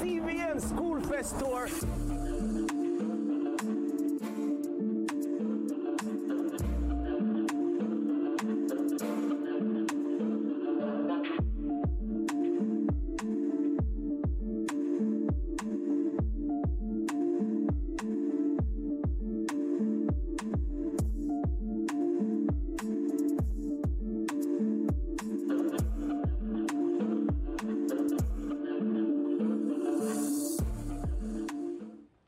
CVM SkoolFest Tour.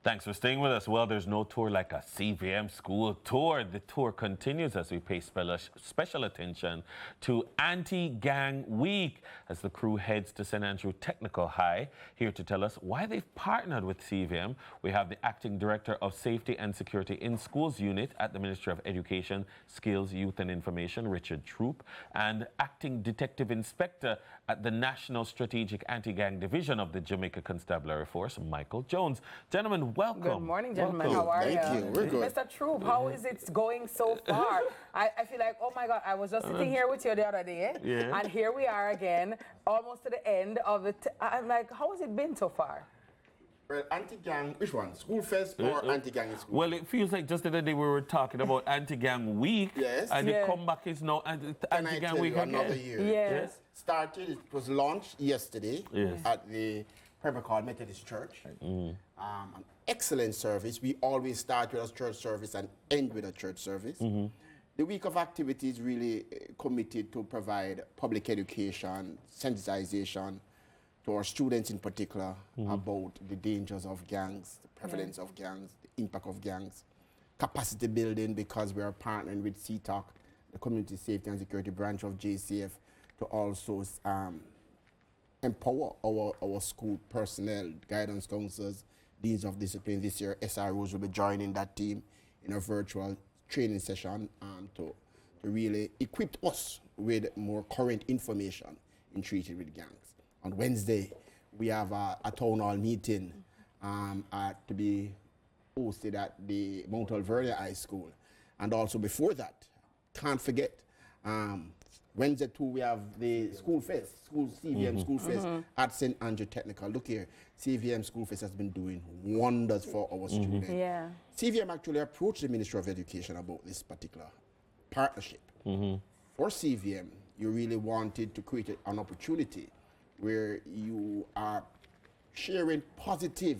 Thanks for staying with us. Well, there's no tour like a CVM school tour. The tour continues as we pay special attention to Anti-Gang Week as the crew heads to St. Andrew Technical High. Here to tell us why they've partnered with CVM, we have the Acting Director of Safety and Security in Schools Unit at the Ministry of Education, Skills, Youth and Information, Richard Troop, and Acting Detective Inspector at the National Strategic Anti-Gang Division of the Jamaica Constabulary Force, Michael Jones. Gentlemen, welcome. Good morning, gentlemen. Welcome. How are you? Thank you. We're good. Mr. Troop, how is it going so far? I feel like, oh my God, I was just sitting here with you the other day, and here we are again, almost to the end of it. I'm like, how has it been so far? Well, anti-gang, which one? SkoolFest or anti-gang in school? Well, it feels like just the other day we were talking about Anti-Gang Week, Yes. and the comeback is now Anti-Gang Week again. Another year. Yes. Started, it was launched yesterday at the Pembrokeshire Methodist Church. An excellent service. We always start with a church service and end with a church service. The week of activities really committed to provide public education, sensitization to our students in particular about the dangers of gangs, the prevalence of gangs, the impact of gangs, capacity building because we are partnering with CTOC, the Community Safety and Security branch of JCF, to also empower our school personnel, guidance counselors, deans of discipline. This year, SROs will be joining that team in a virtual training session to really equip us with more current information in treating with gangs. On Wednesday, we have a town hall meeting to be hosted at the Mount Alvernia High School. And also before that, can't forget, Wednesday too, we have the SkoolFest, CVM SkoolFest at St. Andrew Technical. Look here, CVM SkoolFest has been doing wonders for our students. Yeah. CVM actually approached the Ministry of Education about this particular partnership. For CVM, you really wanted to create an opportunity where you are sharing positive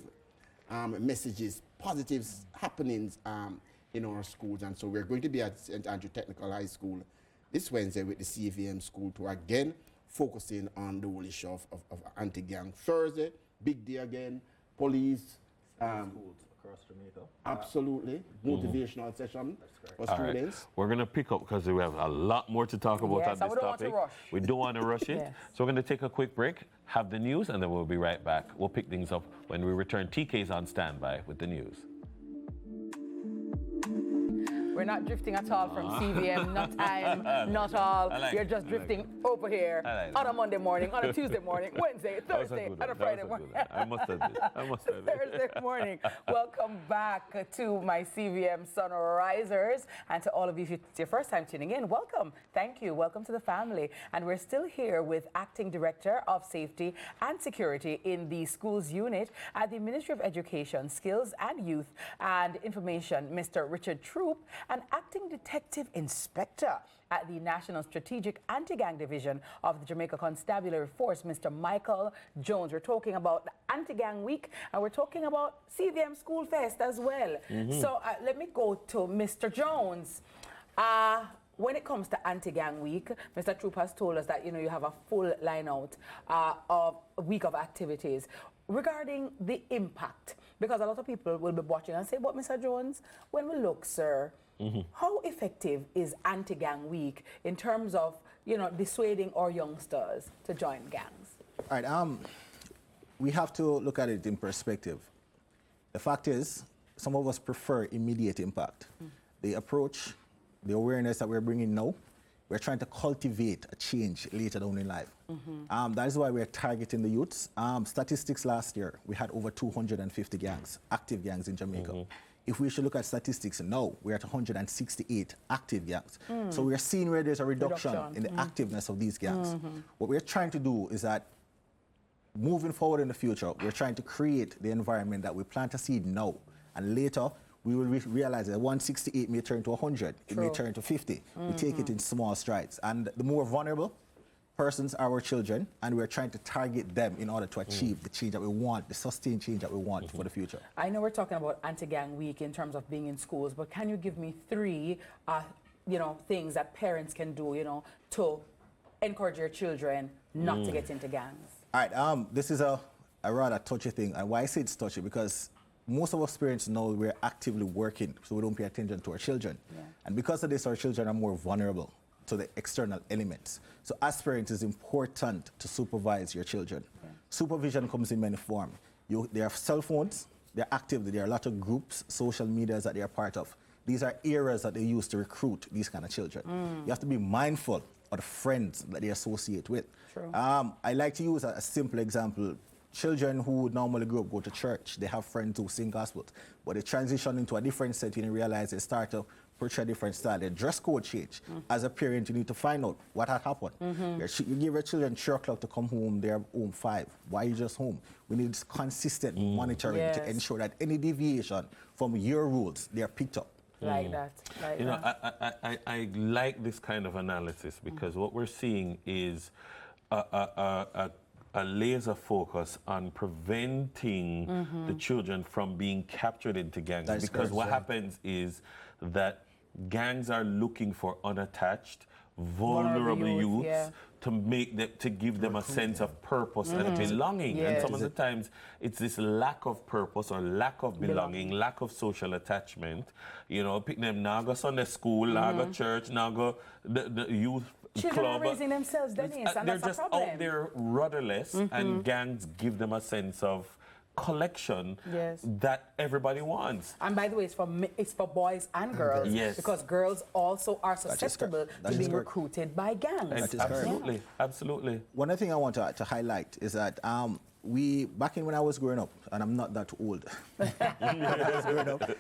messages, positive happenings in our schools. And so we're going to be at St. Andrew Technical High School this Wednesday with the CVM school tour, again focusing on the whole issue of anti-gang. Thursday, big day again, police. Schools across Jamaica. Absolutely. Motivational session for students. We're going to pick up because we have a lot more to talk about on this topic. We don't want to rush it. So we're going to take a quick break, have the news, and then we'll be right back. We'll pick things up when we return. TK's on standby with the news. We're not drifting at all from CVM, not time, not all. You're just drifting over here on a Monday morning, on a Tuesday morning, Wednesday, Thursday, and a Friday morning. I must admit. Thursday morning. Welcome back to my CVM Sunrisers, and to all of you, if it's your first time tuning in, welcome. Thank you. Welcome to the family. And we're still here with Acting Director of Safety and Security in the Schools Unit at the Ministry of Education, Skills and Youth and Information, Mr. Richard Troop, and Acting Detective Inspector at the National Strategic Anti-Gang Division of the Jamaica Constabulary Force, Mr. Michael Jones. We're talking about the Anti-Gang Week, and we're talking about CVM SkoolFest as well. So let me go to Mr. Jones. When it comes to Anti-Gang Week, Mr. Troop has told us that, you know, you have a full line out of a week of activities. Regarding the impact, because a lot of people will be watching and say, but Mr. Jones, when we look, sir, how effective is Anti-Gang Week in terms of, you know, dissuading our youngsters to join gangs? All right, we have to look at it in perspective. The fact is, some of us prefer immediate impact. The approach, the awareness that we're bringing now, we're trying to cultivate a change later down in life. That is why we're targeting the youths. Statistics last year, we had over 250 gangs, active gangs in Jamaica. If we should look at statistics now, we're at 168 active gangs. So we're seeing where there's a reduction in the activeness of these gangs. What we're trying to do is that moving forward in the future, we're trying to create the environment that we plant a seed now, and later we will realize that 168 may turn to 100, it may turn to 50. We take it in small strides, and the more vulnerable persons are our children, and we're trying to target them in order to achieve the change that we want, the sustained change that we want for the future. I know we're talking about Anti-Gang Week in terms of being in schools, but can you give me 3, things that parents can do, to encourage your children not to get into gangs? All right, this is a rather touchy thing, and why I say it's touchy, because most of us parents know we're actively working, so we don't pay attention to our children. Yeah. And because of this, our children are more vulnerable to the external elements. So as parents, it's important to supervise your children. Yeah. Supervision comes in many forms. They have cell phones, they're active, there are a lot of groups, social medias that they are part of. These are areas that they use to recruit these kind of children. You have to be mindful of the friends that they associate with. True. I like to use a simple example. Children who would normally grow up, go to church, they have friends who sing gospels, but they transition into a different setting and realize they start to portray a different style. Their dress code change. As a parent, you need to find out what had happened. You give your children 3 o'clock to come home, they're home 5. Why are you just home? We need consistent monitoring to ensure that any deviation from your rules, they are picked up. Like that. Like I like this kind of analysis because what we're seeing is a laser focus on preventing the children from being captured into gangs. That's because correct, what happens is that gangs are looking for unattached, vulnerable youths to give them a sense of purpose and belonging. And some of the times it's this lack of purpose or lack of belonging, lack of social attachment. Pick them now go Sunday school, now go church, now go the youth children club. are raising themselves, Dennis, and they're that's just a problem. out there rudderless, and gangs give them a sense of collection that everybody wants. And by the way, it's for boys and girls. Yes. Because girls also are susceptible to being recruited by gangs. Absolutely, absolutely. One other thing I want to highlight is that back when I was growing up, and I'm not that old, when I was growing up,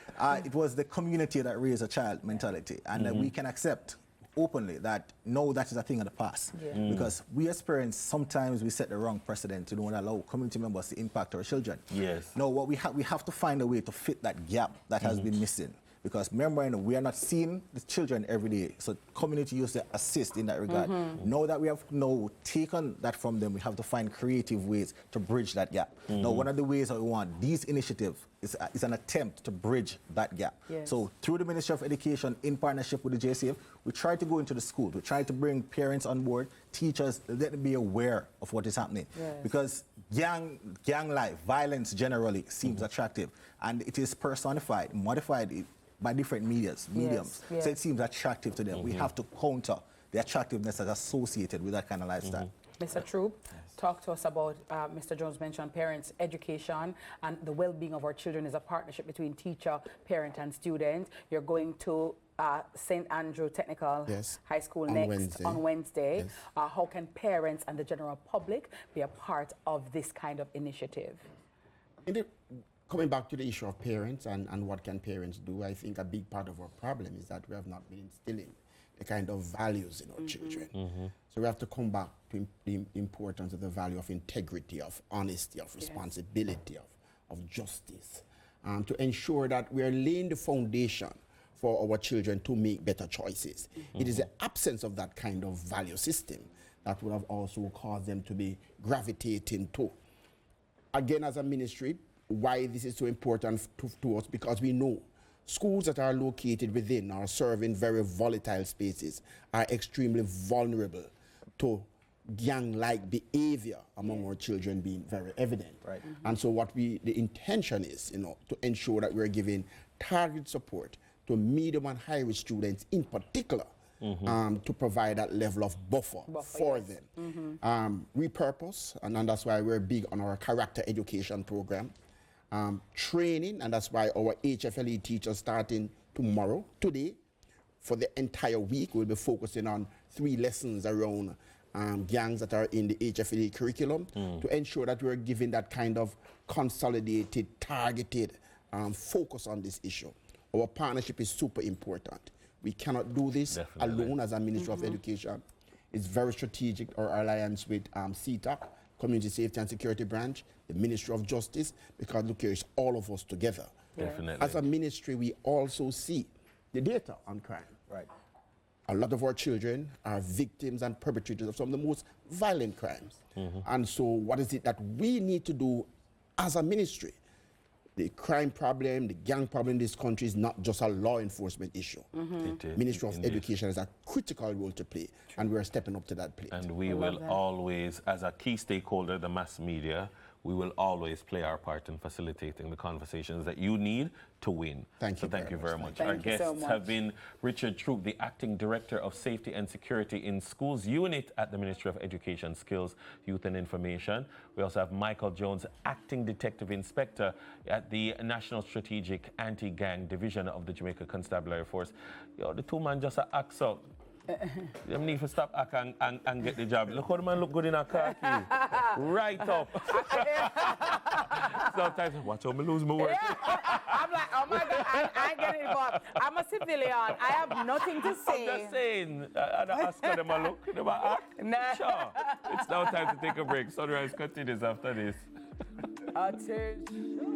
it was the community that raised a child mentality, and that we can accept openly that no, that is a thing of the past. Because we as parents, sometimes we set the wrong precedent to don't allow community members to impact our children. Yes. No, what we have to find a way to fit that gap that has been missing. Because remember, we are not seeing the children every day, so community used to assist in that regard. Now that we have taken that from them, we have to find creative ways to bridge that gap. Now, one of the ways that we want these initiatives is an attempt to bridge that gap. So through the Ministry of Education, in partnership with the JCF, we try to go into the schools. We try to bring parents on board, teachers, let them be aware of what is happening. Because gang life, violence generally seems attractive, and it is personified, modified by different mediums. So it seems attractive to them. We have to counter the attractiveness that's associated with that kind of lifestyle. Mr. Troop, talk to us about, Mr. Jones mentioned parents' education, and the well-being of our children is a partnership between teacher, parent, and student. You're going to St. Andrew Technical High School on Wednesday. How can parents and the general public be a part of this kind of initiative? Coming back to the issue of parents and what can parents do, I think a big part of our problem is that we have not been instilling the kind of values in our children. So we have to come back to the importance of the value of integrity, of honesty, of responsibility, of justice, to ensure that we are laying the foundation for our children to make better choices. It is the absence of that kind of value system that would have also caused them to be gravitating to. Again, as a ministry, why this is so important to us, because we know schools that are located within or serving very volatile spaces are extremely vulnerable to gang-like behavior among our children being very evident. And so the intention is, to ensure that we're giving targeted support to medium and high-risk students in particular, to provide that level of buffer for them. Repurpose, and that's why we're big on our character education program. Training, and that's why our HFLE teachers starting today, for the entire week, we'll be focusing on 3 lessons around gangs that are in the HFLE curriculum to ensure that we're giving that kind of consolidated, targeted focus on this issue. Our partnership is super important. We cannot do this alone as a Ministry of Education. It's very strategic, our alliance with CTAC, Community Safety and Security Branch, the Ministry of Justice, because look here, it's all of us together. Definitely. As a ministry, we also see the data on crime. Right. A lot of our children are victims and perpetrators of some of the most violent crimes. And so what is it that we need to do as a ministry? The crime problem, the gang problem in this country is not just a law enforcement issue. Ministry of Education has a critical role to play, and we're stepping up to that plate. And we will always, as a key stakeholder, the mass media, we will always play our part in facilitating the conversations that you need to win. Thank you. So thank you very much. Thank Our you guests so much. have been Richard Troop, the Acting Director of Safety and Security in Schools Unit at the Ministry of Education, Skills, Youth and Information. We also have Michael Jones, Acting Detective Inspector at the National Strategic Anti-Gang Division of the Jamaica Constabulary Force. Yo, the two man just act up. Them need to stop act and get the job. Look how the man look good in a khaki. Right up. Sometimes, watch out, me lose my work. I'm like, oh my God, I ain't getting involved. I'm a civilian. I have nothing to say. I'm just saying. I don't ask for them a look. Them a act. Nah. Sure. It's now time to take a break. Sunrise continues after this. Attention.